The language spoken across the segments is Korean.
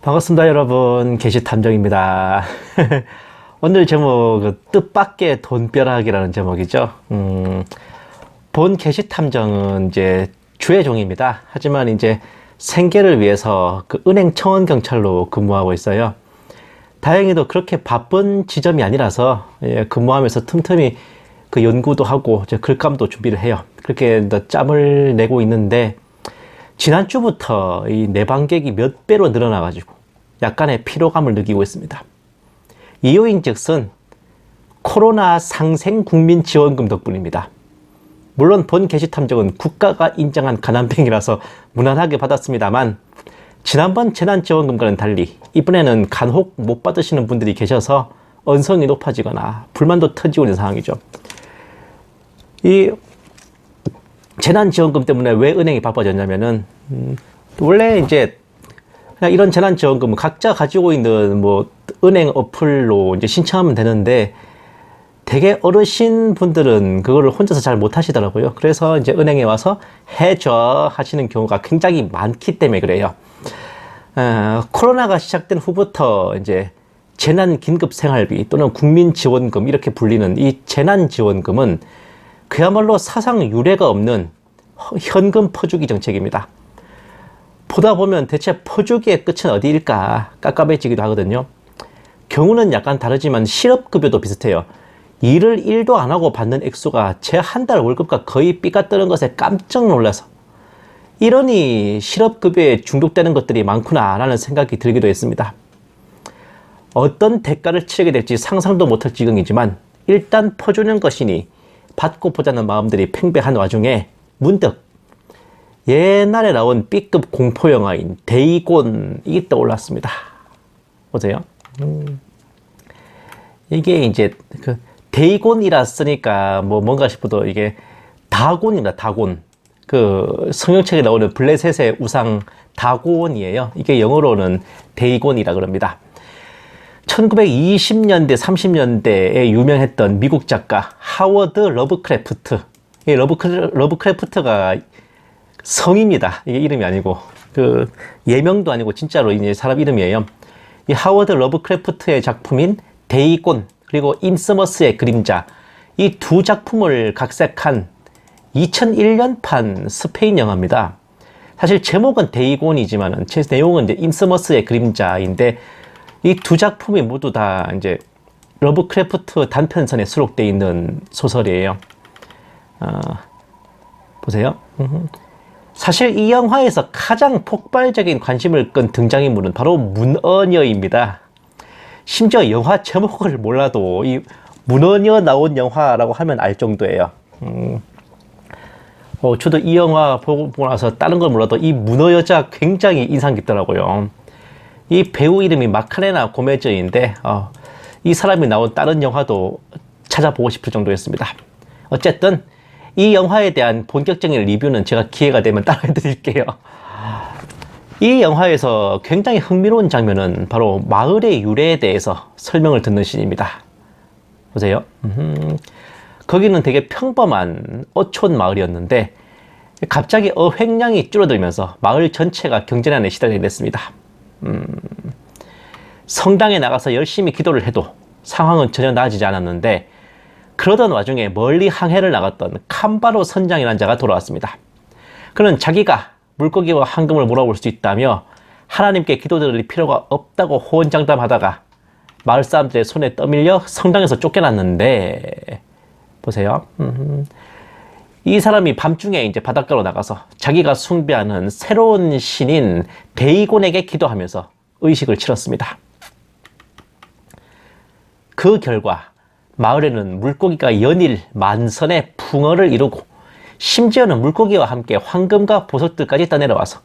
반갑습니다, 여러분. 게시탐정입니다. 오늘 제목, 뜻밖의 돈벼락이라는 제목이죠. 본 게시탐정은 이제 주의종입니다. 하지만 이제 생계를 위해서 은행 청원 경찰로 근무하고 있어요. 다행히도 그렇게 바쁜 지점이 아니라서 근무하면서 틈틈이 연구도 하고 글감도 준비를 해요. 그렇게 짬을 내고 있는데 지난주부터 이 내방객이 몇 배로 늘어나가지고 약간의 피로감을 느끼고 있습니다. 이유인즉슨 코로나 상생국민지원금 덕분입니다. 물론 본 게시탐정은 국가가 인정한 가난뱅이라서 무난하게 받았습니다만 지난번 재난지원금과는 달리 이번에는 간혹 못 받으시는 분들이 계셔서 언성이 높아지거나 불만도 터지고 있는 상황이죠. 이 재난지원금 때문에 왜 은행이 바빠졌냐면은 원래 이제 그냥 이런 재난지원금은 각자 가지고 있는 은행 어플로 이제 신청하면 되는데 되게 어르신 분들은 그거를 혼자서 잘 못 하시더라고요. 그래서 이제 은행에 와서 해줘 하시는 경우가 굉장히 많기 때문에 그래요. 코로나가 시작된 후부터 이제 재난긴급생활비 또는 국민지원금 이렇게 불리는 이 재난지원금은 그야말로 사상 유례가 없는 현금 퍼주기 정책입니다. 보다 보면 대체 퍼주기의 끝은 어디일까 깝깝해지기도 하거든요. 경우는 약간 다르지만 실업급여도 비슷해요. 일을 1도 안 하고 받는 액수가 제 한 달 월급과 거의 삐까뜨는 것에 깜짝 놀라서 이러니 실업급여에 중독되는 것들이 많구나 라는 생각이 들기도 했습니다. 어떤 대가를 치르게 될지 상상도 못할 지경이지만 일단 퍼주는 것이니 받고 보자는 마음들이 팽배한 와중에 문득 옛날에 나온 B급 공포영화인 데이곤이 떠올랐습니다. 보세요. 이게 이제 데이곤이라 쓰니까 뭔가 싶어도 이게 다곤입니다. 다곤. 성경책에 나오는 블레셋의 우상 다곤이에요. 이게 영어로는 데이곤이라 그럽니다. 1920년대, 30년대에 유명했던 미국 작가 하워드 러브크래프트. 이 러브크래프트가 성입니다. 이게 이름이 아니고 예명도 아니고 진짜로 이제 사람 이름이에요. 이 하워드 러브크래프트의 작품인 데이곤 그리고 인서머스의 그림자 이 두 작품을 각색한 2001년판 스페인 영화입니다. 사실 제목은 데이곤이지만은 제 내용은 이제 인서머스의 그림자인데 이 두 작품이 모두 다 이제 러브크래프트 단편선에 수록되어 있는 소설이에요. 보세요. 사실 이 영화에서 가장 폭발적인 관심을 끈 등장인물은 바로 문어녀입니다. 심지어 영화 제목을 몰라도 이 문어녀 나온 영화라고 하면 알 정도예요. 저도 이 영화 보고 나서 다른 걸 몰라도 이 문어여자 굉장히 인상 깊더라고요. 이 배우 이름이 마카레나 고메즈인데 이 사람이 나온 다른 영화도 찾아보고 싶을 정도였습니다. 어쨌든 이 영화에 대한 본격적인 리뷰는 제가 기회가 되면 따로 해드릴게요. 이 영화에서 굉장히 흥미로운 장면은 바로 마을의 유래에 대해서 설명을 듣는 씬입니다. 보세요. 거기는 되게 평범한 어촌 마을이었는데 갑자기 어획량이 줄어들면서 마을 전체가 경제난에 시달리게 됐습니다. 성당에 나가서 열심히 기도를 해도 상황은 전혀 나아지지 않았는데 그러던 와중에 멀리 항해를 나갔던 캄바로 선장이라는 자가 돌아왔습니다. 그는 자기가 물고기와 황금을 몰아올 수 있다며 하나님께 기도드릴 필요가 없다고 호언장담하다가 마을 사람들의 손에 떠밀려 성당에서 쫓겨났는데 보세요. 이 사람이 밤중에 이제 바닷가로 나가서 자기가 숭배하는 새로운 신인 데이곤에게 기도하면서 의식을 치렀습니다. 그 결과 마을에는 물고기가 연일 만선의 풍어를 이루고 심지어는 물고기와 함께 황금과 보석들까지 떠내려와서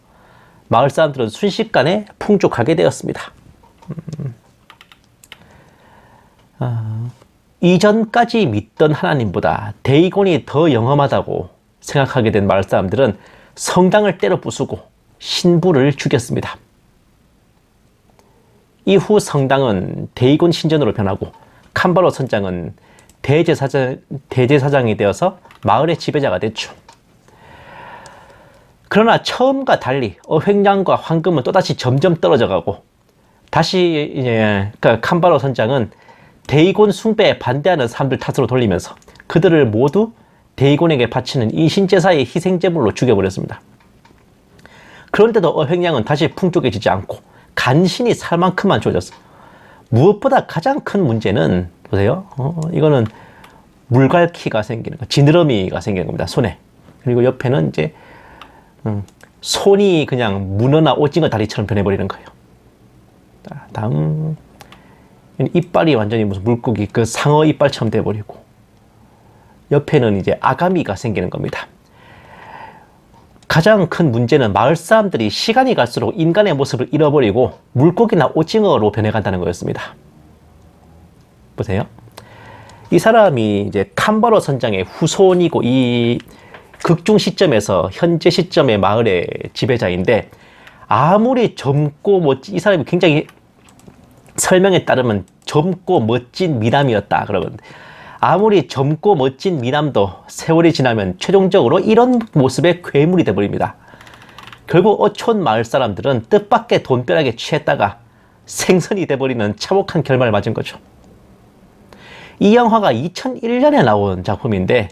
마을 사람들은 순식간에 풍족하게 되었습니다. 이전까지 믿던 하나님보다 데이곤이 더 영험하다고 생각하게 된 마을 사람들은 성당을 때려 부수고 신부를 죽였습니다. 이후 성당은 데이곤 신전으로 변하고 캄바로 선장은 대제사장이 되어서 마을의 지배자가 됐죠. 그러나 처음과 달리 어획량과 황금은 또다시 점점 떨어져가고 다시 이제 그 캄바로 선장은 데이곤 숭배에 반대하는 사람들 탓으로 돌리면서 그들을 모두 데이곤에게 바치는 이신제사의 희생제물로 죽여버렸습니다. 그런데도 어획량은 다시 풍족해지지 않고 간신히 살 만큼만 주어졌어. 무엇보다 가장 큰 문제는 보세요. 이거는 물갈퀴가 생기는 거, 지느러미가 생기는 겁니다. 손에. 그리고 옆에는 이제 손이 그냥 문어나 오징어 다리처럼 변해버리는 거예요. 다음 이빨이 완전히 무슨 물고기 그 상어 이빨처럼 돼버리고 옆에는 이제 아가미가 생기는 겁니다. 가장 큰 문제는 마을 사람들이 시간이 갈수록 인간의 모습을 잃어버리고 물고기나 오징어로 변해간다는 거였습니다. 보세요. 이 사람이 이제 캄바로 선장의 후손이고 이 극중 시점에서 현재 시점의 마을의 지배자인데 아무리 젊고 멋진 이 사람이 굉장히 설명에 따르면 젊고 멋진 미남이었다 그러거든요. 아무리 젊고 멋진 미남도 세월이 지나면 최종적으로 이런 모습의 괴물이 되어버립니다. 결국 어촌 마을 사람들은 뜻밖의 돈벼락에 취했다가 생선이 돼버리는 참혹한 결말을 맞은 거죠. 이 영화가 2001년에 나온 작품인데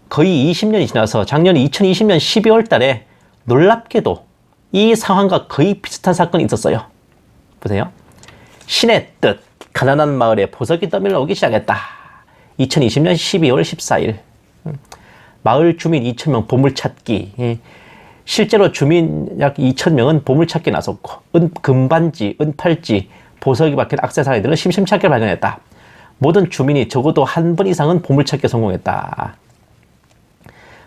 거의 20년이 지나서 작년 2020년 12월 달에 놀랍게도 이 상황과 거의 비슷한 사건이 있었어요. 보세요. 신의 뜻, 가난한 마을에 보석이 떠밀려오기 시작했다. 2020년 12월 14일 마을 주민 2,000명 보물찾기. 실제로 주민 약 2,000명은 보물찾기에 나섰고 금반지, 은팔찌, 보석이 박힌 액세서리들을 심심찮게 발견했다. 모든 주민이 적어도 한 번 이상은 보물찾기에 성공했다.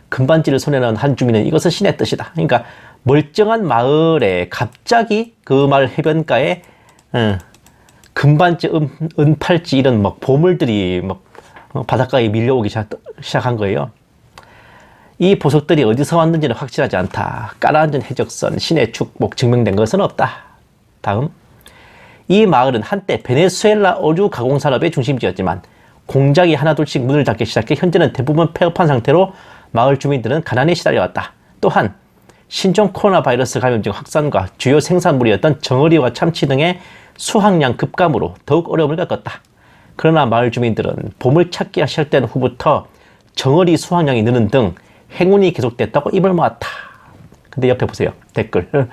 금반지를 손에 넣은 한 주민은 이것은 신의 뜻이다. 그러니까 멀쩡한 마을에 갑자기 그 마을 해변가에 금반지, 은팔찌 이런 막 보물들이 막 바닷가에 밀려오기 시작한 거예요. 이 보석들이 어디서 왔는지는 확실하지 않다. 깔아앉은 해적선, 신의 축복 증명된 것은 없다. 다음. 이 마을은 한때 베네수엘라 어류 가공 산업의 중심지였지만 공장이 하나둘씩 문을 닫기 시작해 현재는 대부분 폐업한 상태로 마을 주민들은 가난에 시달려왔다. 또한 신종 코로나 바이러스 감염증 확산과 주요 생산물이었던 정어리와 참치 등의 수확량 급감으로 더욱 어려움을 겪었다. 그러나 마을 주민들은 보물찾기 시작된 후부터 정어리 수확량이 느는 등 행운이 계속됐다고 입을 모았다. 근데 옆에 보세요. 댓글.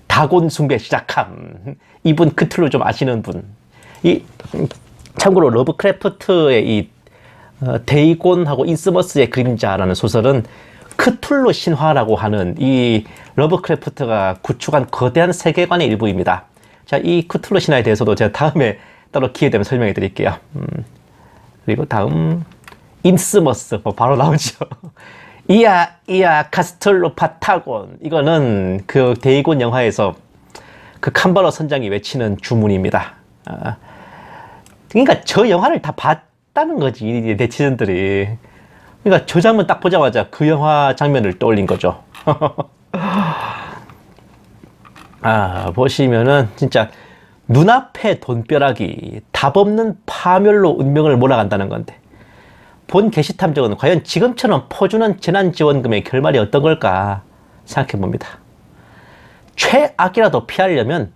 다곤 숭배 시작함. 이분 크툴루 좀 아시는 분. 참고로 러브크래프트의 이 데이곤하고 인스머스의 그림자라는 소설은 크툴루 신화라고 하는 이 러브크래프트가 구축한 거대한 세계관의 일부입니다. 자, 이 크툴루 신화에 대해서도 제가 다음에 따로 기회 되면 설명해 드릴게요. 그리고 다음 인스머스 바로 나오죠. 이야 카스텔로 파타곤. 이거는 그 데이곤 영화에서 그 캄바로 선장이 외치는 주문입니다. 그러니까 저 영화를 다 봤다는 거지 네티즌들이. 그러니까 저 장면 딱 보자마자 그 영화 장면을 떠올린 거죠. 보시면은 진짜 눈앞에 돈벼락이 답 없는 파멸로 운명을 몰아간다는 건데 본 게시탐정은 과연 지금처럼 퍼주는 재난지원금의 결말이 어떤 걸까 생각해 봅니다. 최악이라도 피하려면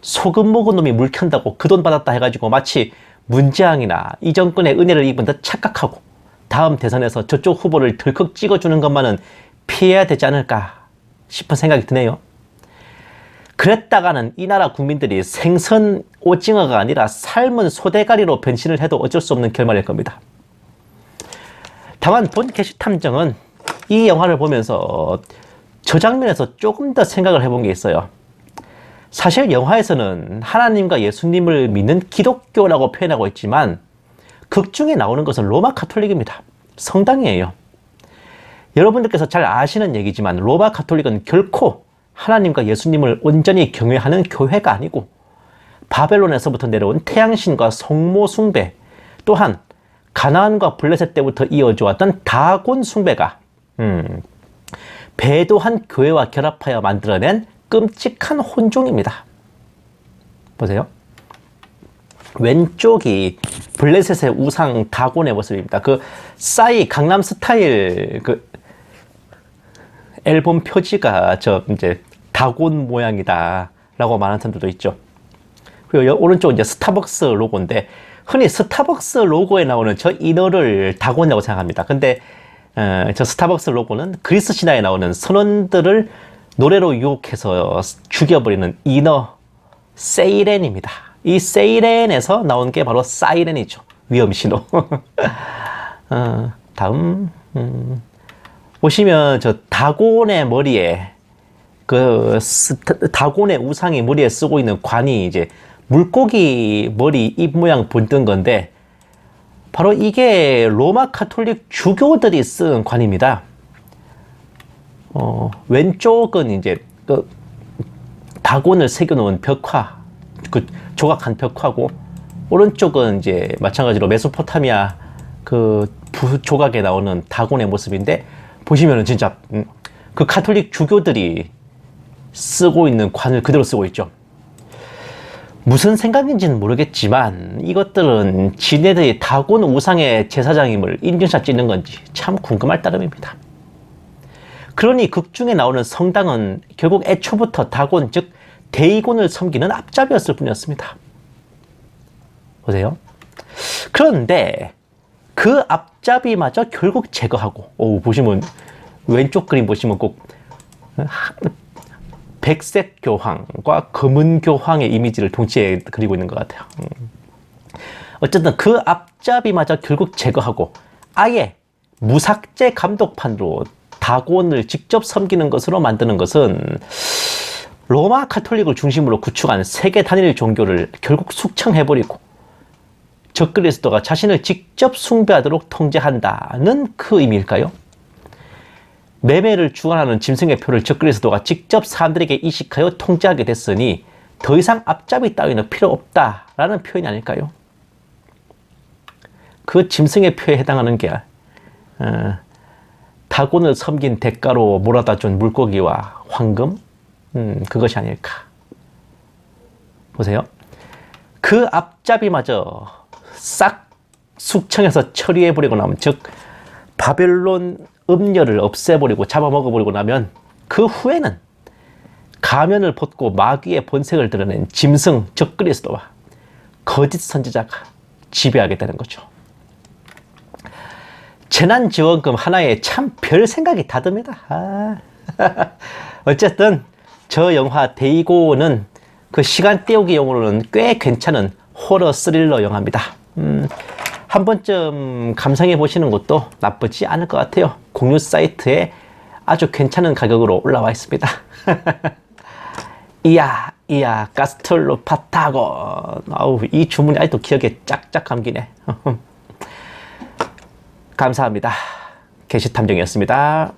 소금 먹은 놈이 물 켠다고 그 돈 받았다 해가지고 마치 문재앙이나 이 정권의 은혜를 입은 듯 착각하고 다음 대선에서 저쪽 후보를 덜컥 찍어주는 것만은 피해야 되지 않을까 싶은 생각이 드네요. 그랬다가는 이 나라 국민들이 생선 오징어가 아니라 삶은 소대가리로 변신을 해도 어쩔 수 없는 결말일 겁니다. 다만 본 게시탐정은 이 영화를 보면서 저 장면에서 조금 더 생각을 해본 게 있어요. 사실 영화에서는 하나님과 예수님을 믿는 기독교라고 표현하고 있지만 극 중에 나오는 것은 로마 가톨릭입니다. 성당이에요. 여러분들께서 잘 아시는 얘기지만 로마 가톨릭은 결코 하나님과 예수님을 온전히 경외하는 교회가 아니고 바벨론에서부터 내려온 태양신과 성모 숭배, 또한 가나안과 블레셋 때부터 이어져 왔던 다곤 숭배가 배도한 교회와 결합하여 만들어낸 끔찍한 혼종입니다. 보세요. 왼쪽이 블레셋의 우상 다곤의 모습입니다. 그 싸이 강남 스타일 그 앨범 표지가 이제 다곤 모양이다라고 말하는 사람들도 있죠. 그리고 오른쪽 이제 스타벅스 로고인데, 흔히 스타벅스 로고에 나오는 저 인어를 다곤이라고 생각합니다. 근데 저 스타벅스 로고는 그리스 신화에 나오는 선원들을 노래로 유혹해서 죽여버리는 인어 세이렌입니다. 이 세이렌에서 나온 게 바로 사이렌이죠. 위험 신호. 다음 보시면 저 다곤의 머리에 다곤의 우상이 머리에 쓰고 있는 관이 이제 물고기 머리 입 모양 본뜬 건데, 바로 이게 로마 카톨릭 주교들이 쓴 관입니다. 왼쪽은 이제 다곤을 새겨놓은 벽화, 조각한 벽화고, 오른쪽은 이제 마찬가지로 메소포타미아 조각에 나오는 다곤의 모습인데, 보시면은 진짜 그 카톨릭 주교들이 쓰고 있는 관을 그대로 쓰고 있죠. 무슨 생각인지는 모르겠지만 이것들은 지네들이 다곤 우상의 제사장임을 인증샷 찍는 건지 참 궁금할 따름입니다. 그러니 극 중에 나오는 성당은 결국 애초부터 다곤, 즉 데이곤을 섬기는 앞잡이였을 뿐이었습니다. 보세요. 그런데 그 앞잡이마저 결국 제거하고, 보시면 왼쪽 그림 보시면 꼭 백색 교황과 검은 교황의 이미지를 동시에 그리고 있는 것 같아요. 어쨌든 그 앞잡이마저 결국 제거하고 아예 무삭제 감독판으로 다곤을 직접 섬기는 것으로 만드는 것은 로마 카톨릭을 중심으로 구축한 세계 단일 종교를 결국 숙청해버리고 적그리스도가 자신을 직접 숭배하도록 통제한다는 그 의미일까요? 매매를 주관하는 짐승의 표를 적그리스도가 직접 사람들에게 이식하여 통제하게 됐으니 더 이상 앞잡이 따위는 필요 없다라는 표현이 아닐까요? 그 짐승의 표에 해당하는 게 다곤을 섬긴 대가로 몰아다 준 물고기와 황금, 그것이 아닐까. 보세요. 그 앞잡이마저 싹 숙청해서 처리해버리고 나면, 즉 바벨론 음녀를 없애버리고 잡아먹어버리고 나면 그 후에는 가면을 벗고 마귀의 본색을 드러낸 짐승 적그리스도와 거짓 선지자가 지배하게 되는 거죠. 재난지원금 하나에 참 별 생각이 다 듭니다. 어쨌든 저 영화 데이고는 그 시간 때우기용으로는 꽤 괜찮은 호러 스릴러 영화입니다. 한 번쯤 감상해 보시는 것도 나쁘지 않을 것 같아요. 공유 사이트에 아주 괜찮은 가격으로 올라와 있습니다. 이야 가스톨로 파타곤. 이 주문이 아직도 기억에 짝짝 감기네. 감사합니다. 게시탐정이었습니다.